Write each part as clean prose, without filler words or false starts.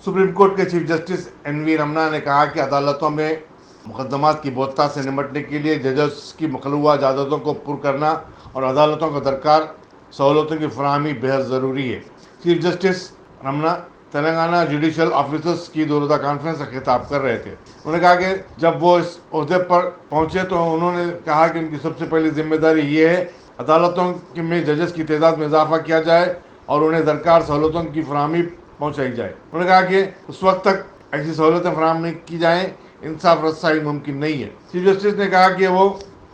Supreme court के chief justice N V Ramna ने कहा कि अदालतों में मुकदमात की बहुलता से निपटने के लिए जजेस की मखलूआ इजाज़तों को पुर करना और अदालतों को दरकार सहूलतों की फराहमी बेहद ज़रूरी है। Chief justice Ramana Telangana judicial officers की 2 रोज़ा कॉन्फ्रेंस से खिताब कर रहे थे। उन्होंने कहा कि जब वो इस ओहदे पर पहुंचे तो उन्होंने कहा कि उनकी सबसे पहली जिम्मेदारी ये है अदालतों में जजेस की तादाद में इजाफा किया जाए और उन्हें दरकार सहूलतों की फराहमी पहुंचाई जाए। उन्होंने कहा कि उस वक्त तक ऐसी सहूलतें फराहम नहीं की जाएँ इंसाफ रसाई मुमकिन नहीं है। चीफ जस्टिस ने कहा कि वो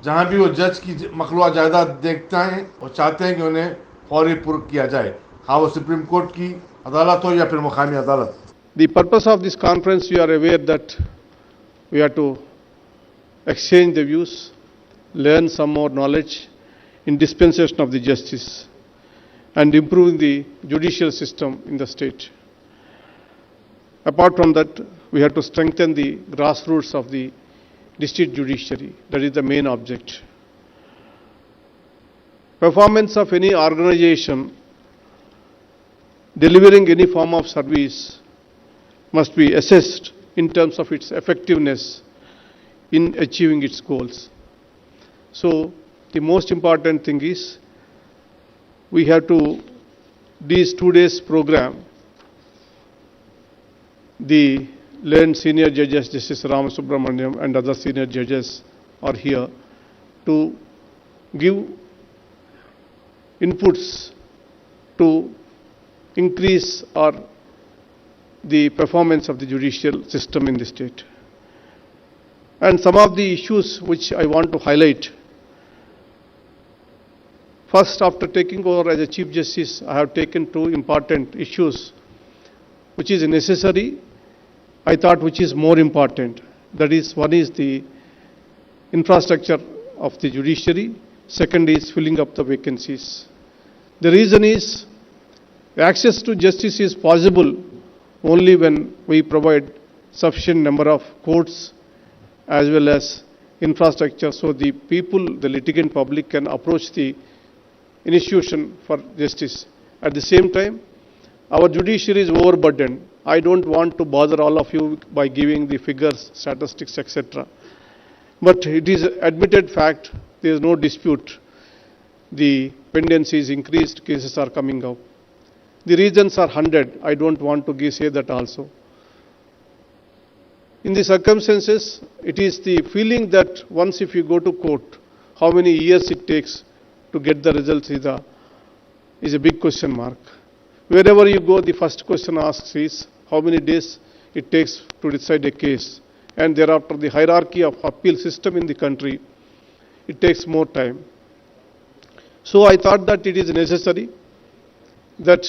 जहाँ भी वो जज की मखलूआ जायदाद देखते हैं वो चाहते हैं कि उन्हें फौरी पुर किया जाए, हाँ वो सुप्रीम कोर्ट की अदालत हो या फिर मुकामी अदालत। The purpose of this conference, you are aware that we have to exchange the views, learn some more knowledge in dispensation of the justice and improving the judicial system in the state. Apart from that, we have to strengthen the grassroots of the district judiciary. That is the main object. Performance of any organization delivering any form of service must be assessed in terms of its effectiveness in achieving its goals. So, the most important thing is we have to, these 2 days program, the learned senior judges, Justice Ram Subramaniam and other senior judges are here to give inputs to increase or the performance of the judicial system in the state. And some of the issues which I want to highlight. First, after taking over as a Chief Justice, I have taken 2 important issues which is necessary, I thought which is more important. That is, one is the infrastructure of the judiciary, second is filling up the vacancies. The reason is access to justice is possible only when we provide sufficient number of courts as well as infrastructure so the people, the litigant public can approach the institution for justice. At the same time, our judiciary is overburdened. I don't want to bother all of you by giving the figures, statistics, etc. But it is admitted fact, there is no dispute. The pendency is increased, cases are coming up. The reasons are 100. I don't want to say that also. In the circumstances, it is the feeling that once if you go to court, how many years it takes to get the results is a big question mark. Wherever you go, the first question asked is how many days it takes to decide a case. And thereafter, the hierarchy of appeal system in the country, it takes more time. So I thought that it is necessary that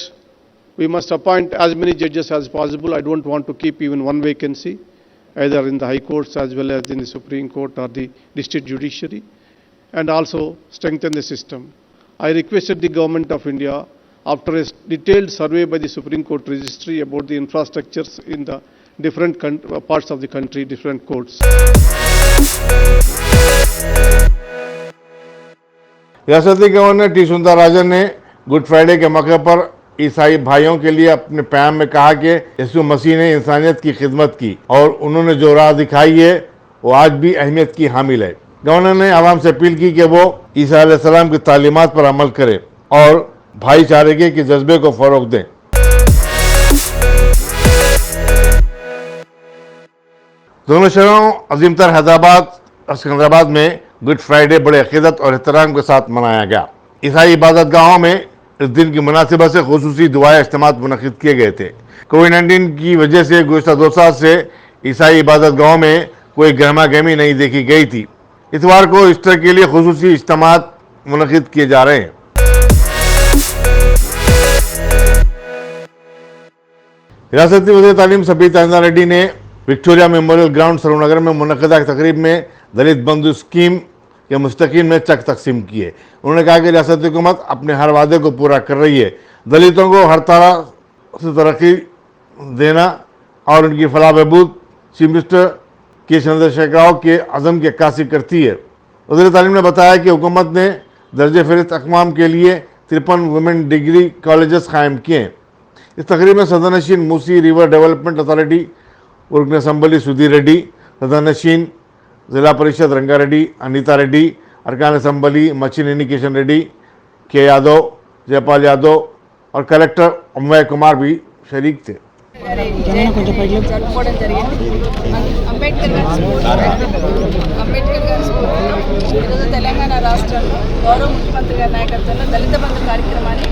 we must appoint as many judges as possible. I don't want to keep even one vacancy, either in the high courts as well as in the Supreme Court or the district judiciary, and also strengthen the system. I requested the Government of India, after a detailed survey by the Supreme Court Registry about the infrastructures in the different parts of the country, different courts. रियासती governor T Soundararajan ने good Friday के मौके पर ईसाई भाइयों के लिए अपने प्याम में कहा कि यीशु मसीह ने इंसानियत की खिदमत की और उन्होंने जो राह दिखाई है वो आज भी अहमियत की हामिल है। गवर्नर ने आवाम से अपील की कि वो ईसा अलैहिस्सलाम की तालीमात पर अमल करें और भाईचारे के जज्बे को फरोग दें। दोनों शहरों अजीमतर हैदराबाद और सिकंदराबाद में गुड फ्राइडे बड़े अकीदत और एहतराम के साथ मनाया गया। ईसाई इबादत गाहों में इस दिन की मुनासिबत से खुसूसी दुआएं इज्तिमात मुनक़िद किए गए थे। कोविड-19 की वजह से गुज़श्ता 2 साल से ईसाई इबादत गाहों में कोई गहमा गहमी नहीं देखी गई थी। इतवार को ईस्टर के लिए खुसूसी इज्तिमात मुनक़िद किए जा रहे हैं। रियासती वज़ीर तालीम सबीता इंदिरा रेड्डी ने विक्टोरिया मेमोरियल ग्राउंड सरूनगर में मुनक़िदा तकरीब में दलित बंधु स्कीम के मुस्तकीन में चेक तकसीम किए। उन्होंने कहा कि रियासती हुकूमत अपने हर वादे को पूरा कर रही है, दलितों को हर तरह से तरक्की देना और उनकी फलाह बहबूद चीफ मिनिस्टर के चंद्रशेखर राव के अज़म की अक्कासी करती है। वज़ीर तालीम ने बताया कि हुकूमत ने दर्जे फ़हरिस्त अक़वाम के लिए 53 वुमेन डिग्री कॉलेजेस कायम किए हैं। इस तकरीब में सदनशीन मूसी रिवर डेवलपमेंट अथॉरिटी उर्गन असम्बली सुधीर रेड्डी, सदनशीन जिला परिषद रंगारेड्डी अनीता रेड्डी, अरकान असम्बली मचिनेनी किशन रेड्डी, के यादव, जयपाल यादव और कलेक्टर अमय कुमार भी शरीक थे। జరుపుకోవడం జరిగింది. అంబేద్కర్ గారి స్ఫూర్తిలో ఈరోజు తెలంగాణ రాష్ట్రంలో గౌరవ ముఖ్యమంత్రి గారి నాయకత్వంలో దళిత బంధు కార్యక్రమాన్ని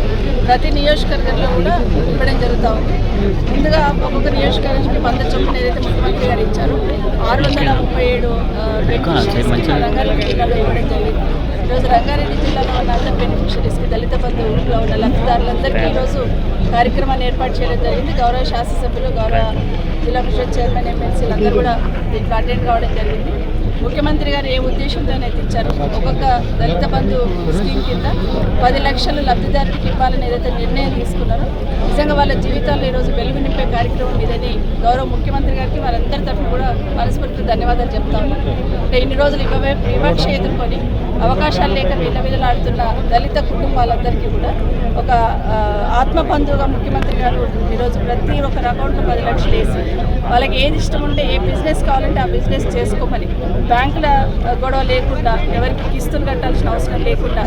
ప్రతి నియోజకవర్గంలో కూడా ఇవ్వడం జరుగుతూ ఉంది. ముందుగా ఒక్కొక్క నియోజకవర్గానికి 100 చొప్పున ఏదైతే ముఖ్యమంత్రి గారు ఇచ్చారో 637 బెనిఫిషరీస్కి రంగారెడ్డి జిల్లాలో ఇవ్వడం జరిగింది. ఈరోజు రంగారెడ్డి జిల్లాలో ఉన్న అందరు బెనిఫిషరీస్కి దళిత బంధువులో ఉన్న లబ్ధిదారులందరికీ ఈరోజు కార్యక్రమాన్ని ఏర్పాటు చేయడం జరిగింది. గౌరవ శాసనసభ్యులు, గౌరవ జిల్లా పరిషత్ చైర్మన్, ఎమ్మెల్సీలు అందరూ కూడా దీంట్లో అటెండ్ కావడం జరిగింది. ముఖ్యమంత్రి గారు ఏ ఉద్దేశంతో అయితే ఇచ్చారో ఒక్కొక్క దళిత బంధు స్కీమ్ కింద 10 లక్షలు లబ్ధిదారుడికి ఇవ్వాలని ఏదైతే నిర్ణయం తీసుకున్నారో నిజంగా వాళ్ళ జీవితాల్లో ఈరోజు వెలుగు నింపే కార్యక్రమం ఇదని గౌరవ ముఖ్యమంత్రి గారికి వారందరి తరఫున కూడా మనస్ఫూర్తిగా ధన్యవాదాలు చెప్తా ఉన్నాను. అంటే ఇన్ని రోజులు వివక్ష ఎదుర్కొని అవకాశాలు లేక విలవిలలాడుతున్న దళిత కుటుంబాలందరికీ కూడా ఒక ఆత్మబంధువుగా ముఖ్యమంత్రి గారు ఈరోజు ప్రతి ఒక్కరి అకౌంట్లో 10 లక్షలు వేసి వాళ్ళకి ఏది ఇష్టం ఉంటే ఏ బిజినెస్ కావాలంటే ఆ బిజినెస్ చేసుకోమని బ్యాంకుల గొడవ లేకుండా ఎవరికి కిస్తులు కట్టాల్సిన అవసరం లేకుండా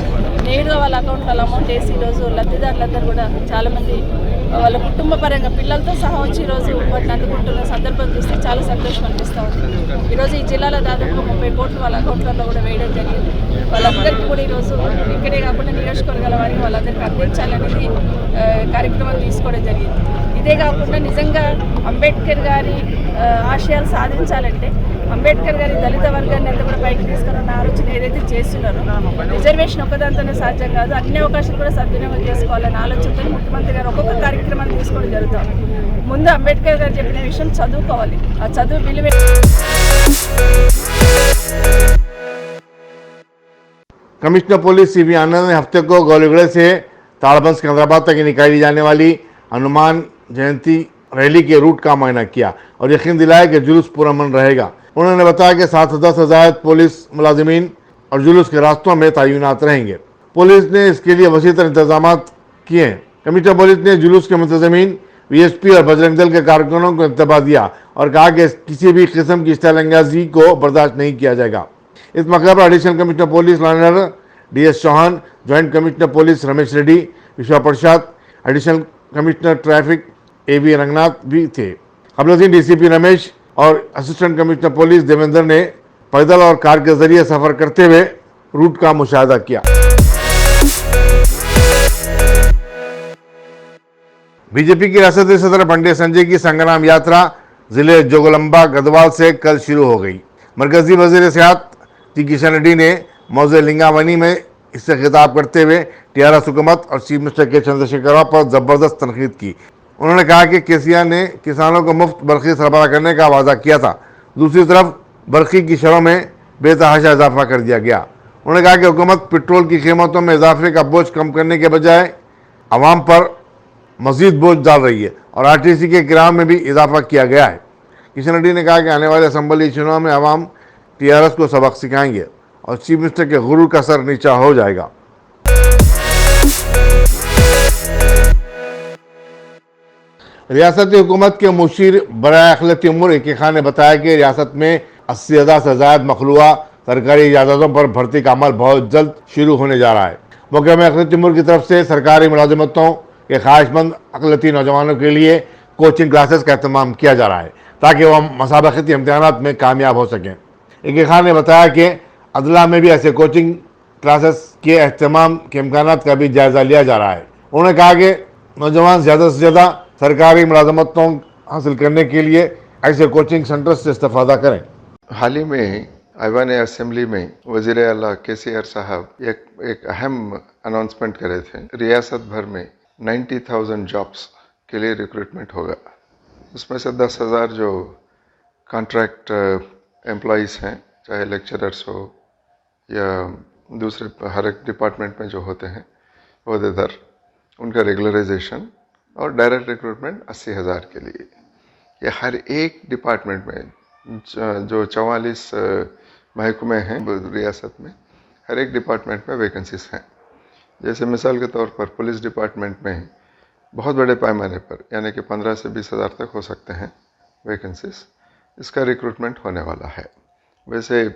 నేరుగా వాళ్ళ అకౌంట్లో వాళ్ళ అమౌంట్ వేసి ఈరోజు లబ్ధిదారులందరూ కూడా చాలామంది వాళ్ళ కుటుంబ పరంగా పిల్లలతో సహా వచ్చి ఈరోజు వాటిని అందుకుంటున్న సందర్భం చూస్తే చాలా సంతోషం అనిపిస్తూ ఉంది. ఈరోజు ఈ జిల్లాలో దాదాపు 30 కోట్లు వాళ్ళ అకౌంట్లలో కూడా వేయడం జరిగింది. వాళ్ళందరికీ కూడా ఈరోజు ఇక్కడే కాకుండా నియోజకవర్గాల వారికి వాళ్ళందరికీ అందించాలనేది కార్యక్రమం తీసుకోవడం జరిగింది. ఇదే కాకుండా నిజంగా అంబేద్కర్ గారి ఆశయాలు సాధించాలంటే అంబేద్కర్ గారి దళిత వర్గాన్ని ఎంత కూడా పైకి తీసుకున్న ఆలోచన ఏదైతే చేస్తున్నారో రిజర్వేషన్ ఒక్కదాంతోనే సాధ్యం కాదు, అన్ని అవకాశాలు కూడా సద్వినియోగం చేసుకోవాలనే ఆలోచనతో ముఖ్యమంత్రి గారు ఒక్కొక్క కార్యక్రమాన్ని తీసుకోవడం జరుగుతాం. ముందు అంబేద్కర్ గారు చెప్పిన విషయం చదువుకోవాలి, ఆ చదువు విలువ. कमिश्नर पुलिस सीवी आनंद ने हफ्ते को गोलीगढ़ से ताड़बंद सिकंदराबाद तक निकाली जाने वाली हनुमान जयंती रैली के रूट का मुआयना किया और यकीन दिलाया कि जुलूस पुरअमन रहेगा। उन्होंने बताया कि 7 से 10 हज़ार पुलिस मुलाजिमीन और जुलूस के रास्तों में तैनात रहेंगे। पुलिस ने इसके लिए वसी तरह इंतजाम किए हैं। कमिश्नर पुलिस ने जुलूस के मुंतजमीन, वीएसपी और बजरंग दल के कारकुनों को इंतबाह दिया और कहा कि किसी भी किस्म की स्टाइलंगाजी को बर्दाश्त नहीं किया जाएगा। इस मौके पर एडिशनल कमिश्नर पुलिस लाइनर DS Chauhan, joint commissioner police Ramesh Reddy, Vishwa Prasad, additional commissioner traffic AV Ranganath भी थे। कबलुद्दीन डीसीपी रमेश और असिस्टेंट कमिश्नर पुलिस देवेंद्र ने पैदल और कार के जरिए सफर करते हुए रूट का मुशाहिदा किया। बीजेपी की रियासती सदर पंडित संजय की संग्राम यात्रा जिले जोगलंबा गढ़वाल से कल शुरू हो गई। मरकजी वजीर सियाहत टी किशन रेड्डी ने मौजे लिंगावनी में इससे खिताब करते हुए टीआरएस हुकूमत और चीफ मिनिस्टर के चंद्रशेखर राव पर जबरदस्त तनकीद की। उन्होंने कहा कि केसीआर ने किसानों को मुफ्त बरखी सरबराह करने का वादा किया था, दूसरी तरफ बरखी की शरों में बेतहाशा इजाफा कर दिया गया। उन्होंने कहा कि हुकूमत पेट्रोल की कीमतों में इजाफे का बोझ कम करने के बजाय आवाम पर मजीद बोझ डाल रही है और आरटीसी के किराए में भी इजाफा किया गया है। किशन रेड्डी ने कहा कि आने वाले असम्बली चुनाव में आवाम टीआरएस को सबक सिखाएंगे और चीफ मिनिस्टर के गुरूर का सर नीचा हो जाएगा। रियासती हुकूमत के मुशीर बराए अखिलती उमूर इक्की खान ने बताया कि रियासत में 80,000 से ज़ायद मखलूआ सरकारी इजाज़तों पर भर्ती का अमल बहुत जल्द शुरू होने जा रहा है। मौके में अखिलती उमूर की तरफ से सरकारी मुलाजिमतों के ख्वाहिशमंद अकलती नौजवानों के लिए कोचिंग क्लासेस का अहतमाम किया जा रहा है ताकि वह मुसाबकती इम्तिहानात में कामयाब हो सकें। इक्की खान ने बताया कि अदला में भी ऐसे कोचिंग क्लासेस के अहतमाम के इम्कानात का भी जायज़ा लिया जा रहा है। उन्होंने कहा कि नौजवान ज़्यादा से ज़्यादा सरकारी मुलाजमतों हासिल करने के लिए ऐसे कोचिंग सेंटर्स से इस्तेफादा करें। हाल ही में ऐवान असेंबली में वज़ीर आला केसीआर साहब एक अहम अनाउंसमेंट करे थे। रियासत भर में 90,000 जॉब्स के लिए रिक्रूटमेंट होगा। उसमें से 10,000 जो कॉन्ट्रैक्ट एम्प्लॉइज़ हैं, चाहे लेक्चरर्स हो या दूसरे हर एक डिपार्टमेंट में जो होते हैं ओहदेदार, उनका रेगुलराइजेशन और डायरेक्ट रिक्रूटमेंट 80,000 के लिए। ये हर एक डिपार्टमेंट में जो 44 महकमे हैं रियासत में, हर एक डिपार्टमेंट में वैकेंसीज हैं। जैसे मिसाल के तौर पर पुलिस डिपार्टमेंट में बहुत बड़े पैमाने पर, यानी कि 15 से 20 हज़ार तक हो सकते हैं वैकेंसीज, इसका रिक्रूटमेंट होने वाला है। वैसे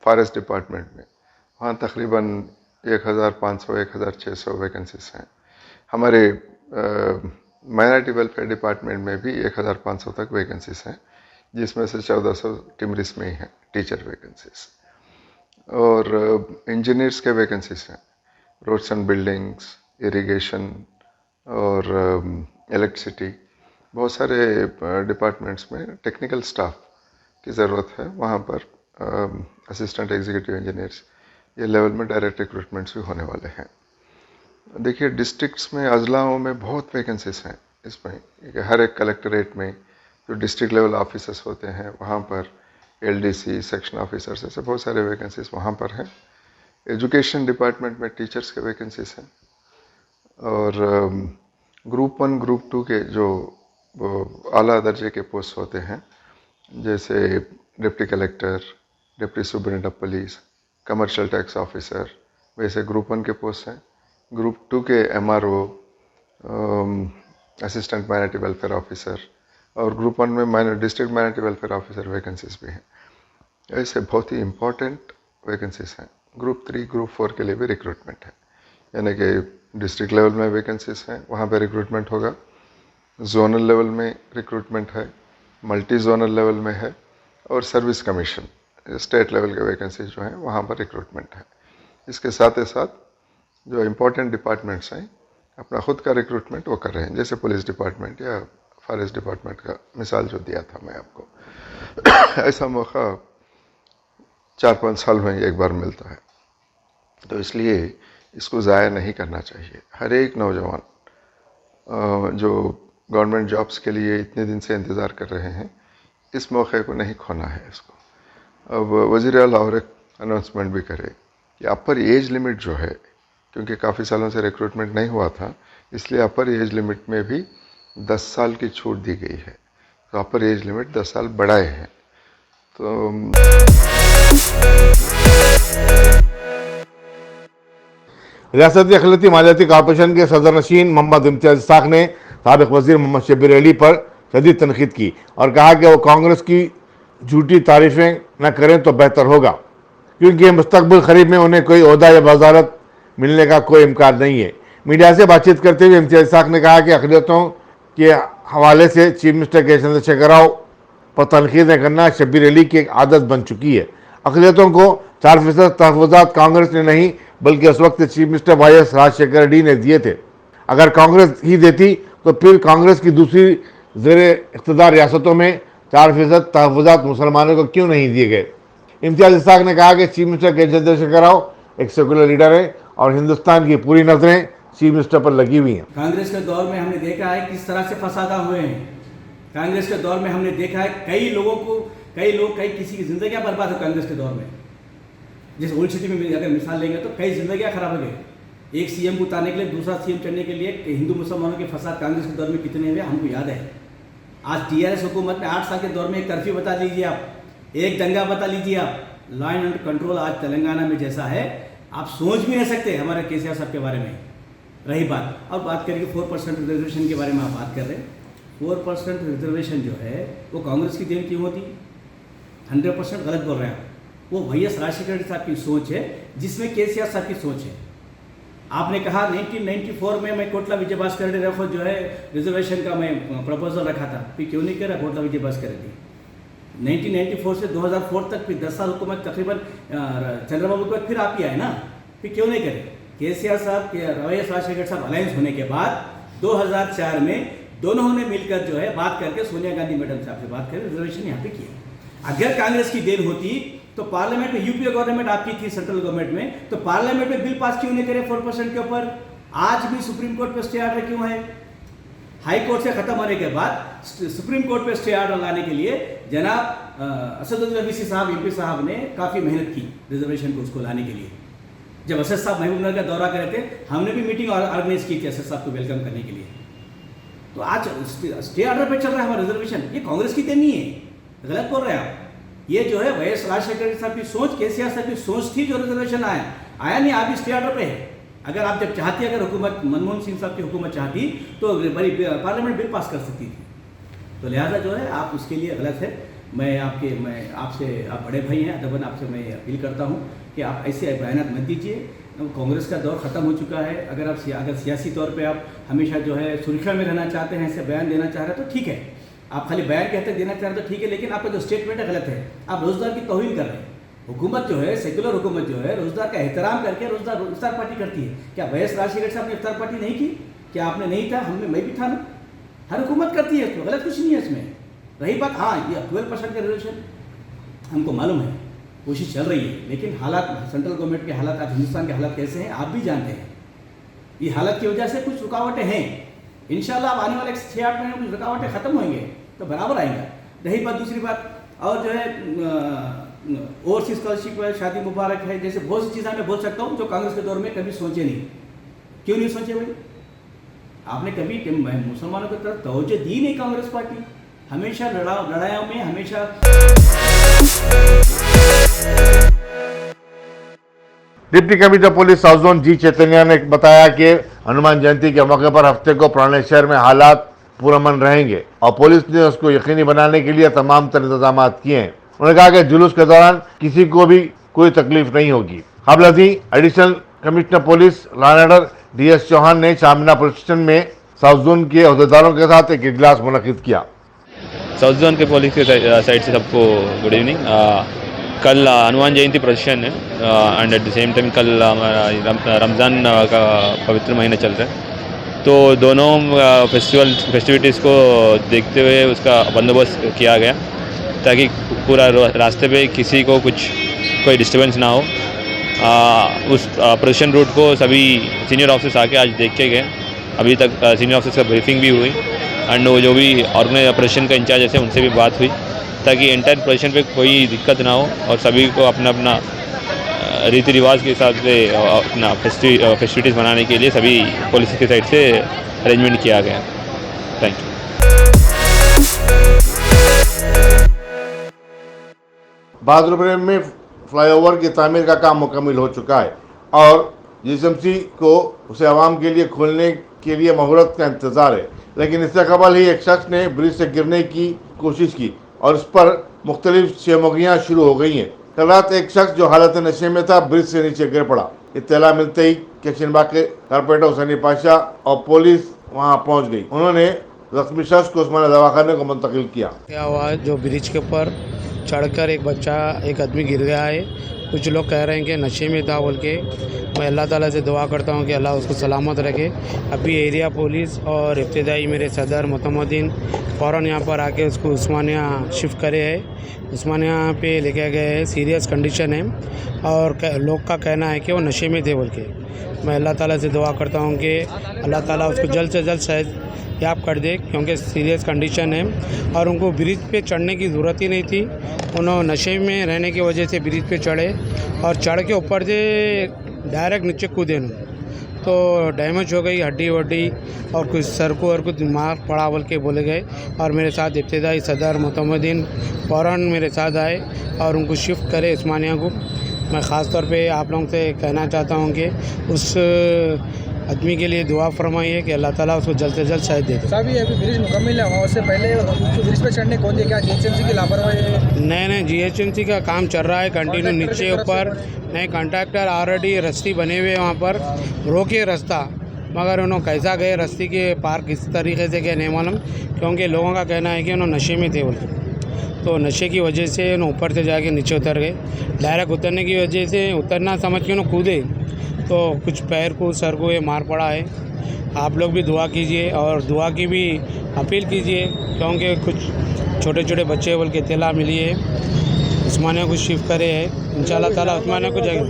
फॉरेस्ट डिपार्टमेंट में वहाँ तकरीबन 1500-1600 वैकेंसीज हैं। हमारे माइनॉरिटी वेलफेयर डिपार्टमेंट में भी 1500 तक वैकेंसीज हैं, जिसमें से 1400 टिमरिस में ही हैं टीचर वैकेंसीज। और इंजीनियर्स के वैकेंसीज हैं, रोड्स एंड बिल्डिंग्स, इरिगेशन और इलेक्ट्रिसिटी, बहुत सारे डिपार्टमेंट्स में टेक्निकल स्टाफ की ज़रूरत है। वहाँ पर असिस्टेंट एग्जीक्यूटिव इंजीनियर्स ये लेवल में डायरेक्ट रिक्रूटमेंट्स भी होने वाले हैं। देखिए, डिस्ट्रिक्ट्स में, अजलाओं में बहुत वैकेंसीज हैं इसमें। हर एक कलेक्टरेट में जो डिस्ट्रिक्ट लेवल ऑफिसर्स होते हैं वहाँ पर एलडीसी, सेक्शन ऑफिसर्स, ऐसे बहुत सारे वैकेंसीज वहाँ पर हैं। एजुकेशन डिपार्टमेंट में टीचर्स के वैकेंसीज हैं। और ग्रुप 1, ग्रुप 2 के जो आला दर्जे के पोस्ट होते हैं, जैसे deputy collector, deputy superintendent of police, commercial tax officer, वैसे ग्रुप 1 के पोस्ट हैं। ग्रुप 2 के MRO, assistant minority welfare officer, और ग्रुप 1 में district minority welfare officer vacancies भी हैं। ऐसे बहुत ही इम्पोर्टेंट वैकेंसीज हैं। ग्रुप 3, ग्रुप 4 के लिए भी रिक्रूटमेंट है, यानी कि डिस्ट्रिक्ट लेवल में वैकेंसीज हैं, वहाँ पर रिक्रूटमेंट होगा। जोनल लेवल में रिक्रूटमेंट है, मल्टी जोनल लेवल में है, और सर्विस कमीशन स्टेट लेवल के वैकेंसीज जो हैं वहाँ पर रिक्रूटमेंट है। इसके साथ ही साथ जो इम्पोर्टेंट डिपार्टमेंट्स हैं अपना खुद का रिक्रूटमेंट वो कर रहे हैं, जैसे पुलिस डिपार्टमेंट या फॉरेस्ट डिपार्टमेंट का मिसाल जो दिया था मैं आपको। ऐसा मौका 4-5 साल में एक बार मिलता है, तो इसलिए इसको ज़ाया नहीं करना चाहिए। हर एक नौजवान जो गवर्नमेंट जॉब्स के लिए इतने दिन से इंतज़ार कर रहे हैं, इस मौके को नहीं खोना है इसको। अब वज़ीर आला और एक अनाउंसमेंट भी करे कि अपर एज लिमिट जो है, क्योंकि काफ़ी सालों से रिक्रूटमेंट नहीं हुआ था, इसलिए अपर एज लिमिट में भी 10 साल की छूट दी गई है। तो अपर एज लिमिट 10 साल बढ़ाए हैं। तो रियासती अखिलती मालियाती कॉरपोरेशन के सदर नशीन मोहम्मद इम्तियाज इस्हाक ने साबिक वज़ीर मोहम्मद शब्बीर अली पर शदीद तनकीद की और कहा कि वो कांग्रेस की झूठी तारीफ़ें न करें तो बेहतर होगा, क्योंकि मुस्तकबिल करीब में उन्हें कोई ओहदा या वजारत मिलने का कोई इम्कान नहीं है। मीडिया से बातचीत करते हुए इम्तियाज इस्हाक ने कहा कि अक़लियतों के हवाले से चीफ मिनिस्टर के चंद्रशेखर राव पर तनकीदें करना शब्बीर अली की एक आदत बन चुकी है। अक़लियतों को 4% तहफ़्फ़ुज़ात कांग्रेस ने नहीं बल्कि उस वक्त चीफ मिनिस्टर वाई.एस. राजशेखर रेड्डी ने दिए थे। अगर कांग्रेस ही देती तो फिर कांग्रेस की दूसरी ज़ेरे इक़्तिदार रियासतों में 4% तहफ़्फ़ुज़ात मुसलमानों को क्यों नहीं दिए गए। इम्तियाज इस्हाक ने कहा कि चीफ मिनिस्टर के चंद्रशेखर राव एक सेकुलर लीडर है और हिंदुस्तान की पूरी नज़रें चीफ मिनिस्टर पर लगी हुई हैं। कांग्रेस के दौर में हमने देखा है किस तरह से फसादा हुए हैं। कांग्रेस के दौर में हमने देखा है कई किसी की जिंदगियां बर्बाद हो कांग्रेस के दौर में। जैसे ओल्ड सिटी में अगर मिसाल लेंगे तो कई जिंदगियां खराब हो गई। एक सीएम को उतारने के लिए दूसरा सीएम चढ़ने के लिए हिंदू मुसलमानों के फसाद कांग्रेस के दौर में कितने हुए हमको याद है। आज टीआरएस हुकूमत में 8 साल के दौर में एक कर्फ्यू बता लीजिए आप, एक दंगा बता लीजिए आप, लॉ एंड कंट्रोल आज तेलंगाना में जैसा है आप सोच भी नहीं सकते हमारे केसीआर साहब के बारे में। रही बात, अब बात करेंगे 4% रिजर्वेशन के बारे में आप बात कर रहे हैं। 4% रिजर्वेशन जो है वो कांग्रेस की देन क्यों होती? 100% गलत बोल रहे हैं आप। वो वाई.एस. राजशेखर रेड्डी साहब की सोच है, जिसमें केसीआर साहब की सोच है। आपने कहा 1994 में मैं कोटला विजय भास्कर रेड्डी रखो जो है रिजर्वेशन का मैं प्रपोजल रखा था, फिर क्यों नहीं करा कोटला विजय भास्कर रेड्डी। 1994 से 2004 तक फिर 10 साल हुकूमत तकरीबन चंद्रबाबू के बाद फिर आप ही आए ना, फिर क्यों नहीं करे। केसीआर साहब के वाई.एस. राजशेखर साहब अलायंस होने के बाद 2004 में दोनों ने मिलकर जो है बात करके सोनिया गांधी मैडम साहब से बात करके रिजर्वेशन यहाँ पे किया। अगर कांग्रेस की देन होती तो पार्लियामेंट में, यूपीए गवर्नमेंट आपकी थी सेंट्रल गवर्नमेंट में, तो पार्लियामेंट में बिल पास क्यों नहीं करे 4% के ऊपर? आज भी सुप्रीम कोर्ट पे स्टे ऑर्डर क्यों है? हाई कोर्ट से खत्म होने के बाद सुप्रीम कोर्ट पे स्टे ऑर्डर लाने के लिए जनाब असदुद्दीन ओवैसी साहब एमपी साहब ने काफ़ी मेहनत की रिजर्वेशन को उसको लाने के लिए। जब असद साहब महबूबनगर का दौरा कर रहे थे, हमने भी मीटिंग ऑर्गेनाइज की थी असद साहब को वेलकम करने के लिए। तो आज स्टे ऑर्डर पे चल रहा है हमारा रिजर्वेशन, ये कांग्रेस की देन नहीं है, गलत बोल रहे हैं आप। ये जो है वाई.एस. राजशेखर साहब की सोच, केसीआर साहब की सोच थी जो रिजर्वेशन आया नहीं, आप भी स्टे ऑर्डर पे है। अगर आप जब चाहती अगर हुकूमत मनमोहन सिंह साहब की हुकूमत चाहती तो बड़ी पार्लियामेंट बिल पास कर सकती थी। तो लिहाजा जो है आप उसके लिए गलत है। मैं आपसे आप बड़े भाई हैं, अदबन आपसे मैं अपील करता हूं कि आप ऐसे बयान मत दीजिए। कांग्रेस का दौर ख़त्म हो चुका है। अगर सियासी तौर पे आप हमेशा जो है सुरक्षा में रहना चाहते हैं, ऐसे बयान देना चाह रहे हैं तो ठीक है, आप खाली बयान कहते देना चाह रहे हैं तो ठीक है, लेकिन आपका जो स्टेटमेंट है गलत है। आप रोज़गार की तौहीन कर रहे हैं। हुकूमत जो है, सेकुलर हुकूमत जो है, रोज़गार का एहतराम करके रोज़गार इफ्तार पार्टी करती है। क्या वैएस राजशेखर साहब ने इफ्तार पार्टी नहीं की? क्या आपने नहीं था? मैं भी था ना। हर हुकूमत करती है, इसमें गलत कुछ नहीं है। इसमें रही बात, हाँ ये 12% का रिजर्वेशन हमको मालूम है, कोशिश चल रही है, लेकिन हालात सेंट्रल गवर्नमेंट के हालात, आज हिंदुस्तान के हालात कैसे हैं आप भी जानते हैं। ये हालत की वजह से कुछ रुकावटें हैं। इंशाल्लाह आने वाले 6-8 महीने में कुछ रुकावटें खत्म होंगे तो बराबर आएंगे। रही बात दूसरी बात, और जो है ओवरसीज स्कॉलरशिप है, शादी मुबारक है, जैसे बहुत सी चीज़ें मैं बोल सकता हूँ जो कांग्रेस के दौर में कभी सोचे नहीं। क्यों नहीं सोचे भाई? आपने कभी मुसलमानों की तरफ तवज्जो दी नहीं। कांग्रेस पार्टी हमेशा लड़ाइयों में हमेशा deputy commissioner police south zone G Chaitanya ने बताया कि हनुमान जयंती के मौके पर हफ्ते को पुराने शहर में हालात पुरअमन रहेंगे और पुलिस ने उसको यकीनी बनाने के लिए तमाम तर इंतजाम किए हैं। उन्होंने कहा कि जुलूस के दौरान किसी को भी कोई तकलीफ नहीं होगी। हाबलजी additional commissioner police law and order DS Chauhan ने चामिना पुलिस स्टेशन में साउथ जोन के अहदेदारों के साथ एक इजलास मुनक्किद किया। साउथ जोन के पुलिस के साइड से सबको गुड इवनिंग। कल हनुमान जयंती प्रोसेशन है and at the same time कल हमारा रमज़ान का पवित्र महीना चल रहा है, तो दोनों फेस्टिविटीज़ को देखते हुए उसका बंदोबस्त किया गया ताकि पूरा रास्ते पे किसी को कोई डिस्टर्बेंस ना हो। उस प्रोसेशन रूट को सभी सीनियर ऑफिसर्स आके आज देख के गए। अभी तक सीनियर ऑफिसर्स का ब्रीफिंग भी हुई एंड वो जो भी ऑपरेशन का इंचार्ज है उनसे भी बात हुई ताकि एंटायर प्रोसेशन पे कोई दिक्कत ना हो और सभी को अपना अपना रीति रिवाज के हिसाब से अपना फेस्टिविटीज़ मनाने के लिए सभी पुलिस की साइड से अरेंजमेंट किया गया। Thank you. बहादुरपुर में फ्लाईओवर की तामीर का काम मुकम्मल हो चुका है और GSMC को उसे आवाम के लिए खोलने के लिए मुहूर्त का इंतज़ार है, लेकिन इससे कबल ही एक शख्स ने ब्रिज से गिरने की कोशिश की और उस पर मुख्तलिफ शेमोगियाँ शुरू हो गई हैं। कल रात एक शख्स जो हालत नशे में था ब्रिज से नीचे गिर पड़ा। इत्तला मिलते ही कैशनबाग के कारपोरेटर हुसैनी पाशा और पुलिस वहां पहुंच गई। उन्होंने जख्मी शख्स को उस्मानिया दवाखाने को मुंतकिल किया। क्या हुआ, जो ब्रिज के ऊपर चढ़कर एक आदमी गिर गया है। कुछ लोग कह रहे हैं कि नशे में था बोल के। मैं अल्लाह ताला से दुआ करता हूं कि अल्लाह उसको सलामत रखे। अभी एरिया पुलिस और इब्तिदाई मेरे सदर मोतमद्दीन फ़ौरन यहाँ पर आके उसको उस्मानिया शिफ्ट करे है। उस्मानिया पे लेके गए हैं, सीरियस कंडीशन है और लोग का कहना है कि वो नशे में थे बोल के। मैं अल्लाह ताला से दुआ करता हूँ कि अल्लाह ताला उसको जल्द से जल्द शायद याब कर दे, क्योंकि सीरियस कंडीशन है और उनको ब्रिज पे चढ़ने की ज़रूरत ही नहीं थी। उन्होंने नशे में रहने की वजह से ब्रिज पे चढ़े और चढ़ के ऊपर से डायरेक्ट नीचे कूदे तो डैमेज हो गई हड्डी वड्डी और कुछ सर को और कुछ मार पड़ा बोल के बोले गए। और मेरे साथ इब्तिदाई सदर मोतमद्दीन फ़ौरन मेरे साथ आए और उनको शिफ्ट करे उस्मानिया को। मैं ख़ास तौर पे आप लोगों से कहना चाहता हूँ कि उस आदमी के लिए दुआ फरमाइए कि अल्लाह ताला उसको जल्द से जल्द शायद दे दे। साहब ये अभी ब्रिज मुकम्मल है, उससे पहले ब्रिज पे चढ़ने कौन दे, क्या GHMC की लापरवाही है? नहीं, GHMC का काम चल रहा है कंटिन्यू नीचे ऊपर। नहीं, कॉन्ट्रैक्टर ऑलरेडी रस्ती बने हुए वहाँ पर रोके रास्ता, मगर उन्होंने कैसा गए रस्ते के पार किस तरीके से गए नहीं मालूम, क्योंकि लोगों का कहना है कि उन्होंने नशे में थे बोलते। तो नशे की वजह से उन्होंने ऊपर से जाके नीचे उतर गए। डायरेक्ट उतरने की वजह से उतरना समझ के उन्होंने कूदे तो कुछ पैर को सर को ये मार पड़ा है। आप लोग भी दुआ कीजिए और दुआ की भी अपील कीजिए, क्योंकि कुछ छोटे छोटे बच्चे बोल के इत्तला मिली है उस्मानिया को शिफ्ट करे है। इंशाल्लाह ताला उस्मानिया को जगह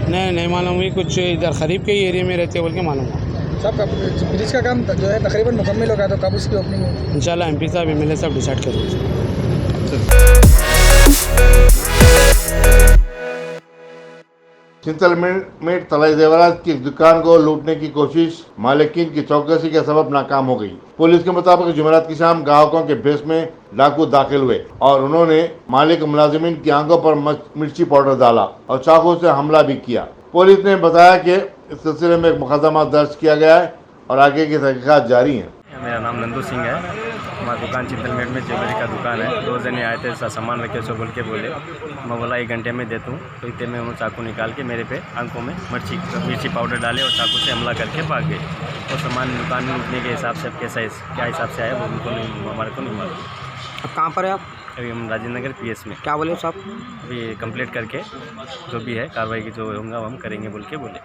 नहीं मालूम हुई, कुछ इधर करीब के ही एरिया में रहते बोल के मालूम हुआ। सब ब्रिज का काम जो है तकरीबन मुकम्मल हो गया, तो कब उसकी ओपनिंग होगी? इंशाल्लाह MP साहब MLA साहब डिसाइड करेंगे। चिंतल में तलाई जेवरात की दुकान को लूटने की कोशिश मालिकीन की चौकसी के सबब नाकाम हो गई। पुलिस के मुताबिक जुमेरात की शाम ग्राहकों के भेस में डाकू दाखिल हुए और उन्होंने मालिक मुलाजिमीन की आंखों पर मिर्ची पाउडर डाला और चाकू से हमला भी किया। पुलिस ने बताया कि इस सिलसिले में एक मुकदमा दर्ज किया गया है और आगे की तहकीकात जारी हैं। मेरा नाम नंदू सिंह है। हमारा दुकान चिंतलमेट में ज्वेलरी का दुकान है। 2 जने आए थे, सामान रखे सो बोल के बोले। मैं बोला 1 घंटे में देता हूँ। तो इतने में उन्होंने चाकू निकाल के मेरे पे आंखों में मिर्ची पाउडर डाले और चाकू से हमला करके भाग गए। और सामान दुकान में उठने के हिसाब से क्या हिसाब से आया वो उनको नहीं, हमारे को नहीं मालूम। अब कहाँ पर है आप? अभी हम राजेंद्र नगर PS में। क्या बोले साहब? अभी कंप्लीट करके जो भी है कार्रवाई की जो होगा हम करेंगे बोल के बोले।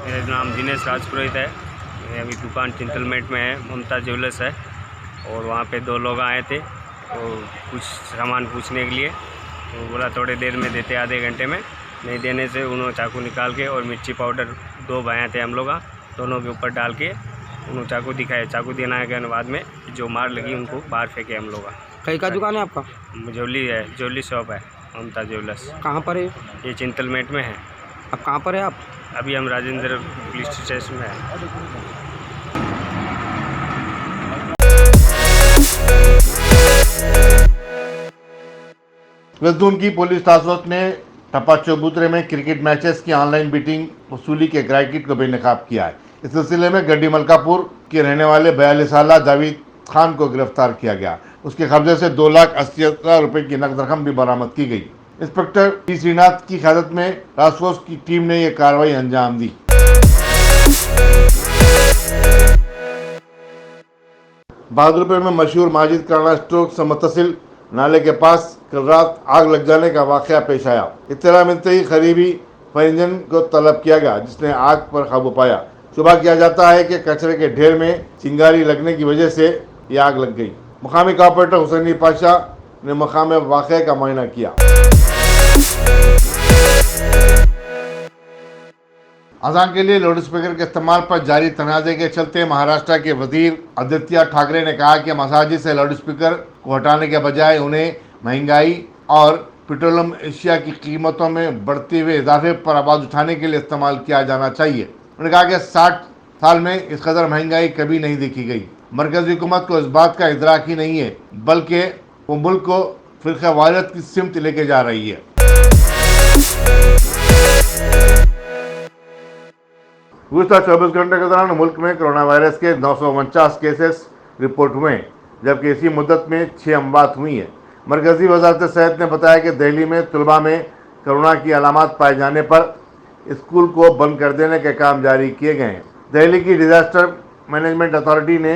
मेरा नाम दिनेश राजपुरोहित है। मैं अभी दुकान चिंतलमेट में है, ममता ज्वेलर्स है। और वहाँ पे 2 लोग आए थे और कुछ सामान पूछने के लिए। तो बोला थोड़ी देर में देते, आधे घंटे में। नहीं देने से उन्होंने चाकू निकाल के और मिर्ची पाउडर 2 भाया थे हम लोग, दोनों के ऊपर डाल के उन्होंने चाकू दिखाए। चाकू देने के बाद में जो मार लगी उनको बाहर फेंके हम लोग। कहीं का दुकान है आपका? ज्वेलरी शॉप है ममता ज्वेलर्स। कहाँ पर है? ये चिंतलमेट में है। अब कहाँ पर है आप? अभी हम राजेंद्र पुलिस स्टेशन में हैं। वेल्दून की पुलिस टास्क फोर्स ने टप्पा चौबूतरे में क्रिकेट मैचेस की ऑनलाइन बीटिंग वसूली के रैकेट को बेनकाब किया है। इस सिलसिले में गड्डी मलकापुर के रहने वाले 42 साल जावेद खान को गिरफ्तार किया गया। उसके कब्जे से 2,80,000 रुपए की नकद रकम भी बरामद की गई। इंस्पेक्टर टी श्रीनाथ की क़यादत में टास्क फोर्स की टीम ने यह कार्रवाई अंजाम दी। बहादुरपुर में मशहूर माजिद कराना स्टोर से मुत्तसिल नाले के पास कल रात आग लग जाने का वाकया पेश आया। इत्तला मिलते ही करीबी फायर इंजन को तलब किया गया, जिसने आग पर काबू पाया। शुबा किया जाता है कि कचरे के ढेर में चिंगारी लगने की वजह से ये आग लग गई। मुकामी कॉर्पोरेटर हुसैनी पाशा ने मकाम वाक़या का मुआयना किया। अजान के लिए लाउड स्पीकर के इस्तेमाल पर जारी तनाज़े के चलते महाराष्ट्र के वजीर आदित्य ठाकरे ने कहा कि मसाजिद से लाउड स्पीकर को हटाने के बजाय उन्हें महंगाई और पेट्रोलियम एशिया की कीमतों में बढ़ते हुए इजाफे पर आवाज़ उठाने के लिए इस्तेमाल किया जाना चाहिए। उन्होंने कहा कि 60 साल में इस कदर महंगाई कभी नहीं देखी गई। मरकजी हुकूमत को इस बात का इदराक ही नहीं है, बल्कि वो मुल्क को फिरका वारियत की सिमत लेके जा रही है। गुज़श्ता 24 घंटे के दौरान मुल्क में कोरोना वायरस के 949 केसेस रिपोर्ट हुए, जबकि इसी मुद्दत में 6 अमवात हुई हैं। मरकजी वज़ारत सेहत ने बताया कि दिल्ली में तलबा में कोरोना की अलामात पाए जाने पर स्कूल को बंद कर देने के काम जारी किए गए हैं। दिल्ली की डिजास्टर मैनेजमेंट अथॉरिटी ने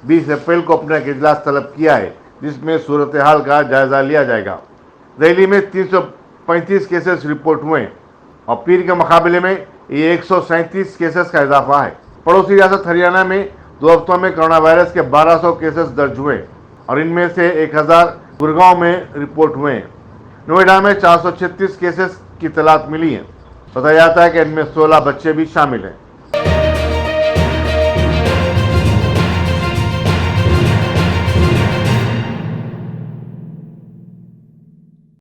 20 अप्रैल को अपना एक इजलास तलब किया है, जिसमें सूरत हाल का जायजा लिया जाएगा। दिल्ली में 335 केसेस रिपोर्ट हुए और पीर के मुकाबले में ये 137 केसेस का इजाफा है। पड़ोसी रियासत हरियाणा में 2 हफ्तों में कोरोना वायरस के 1200 केसेस दर्ज हुए और इनमें से 1000 गुड़गांव में रिपोर्ट हुए हैं। नोएडा में 436 केसेस की तलाश मिली है। बताया जाता है कि इनमें 16 बच्चे भी शामिल हैं।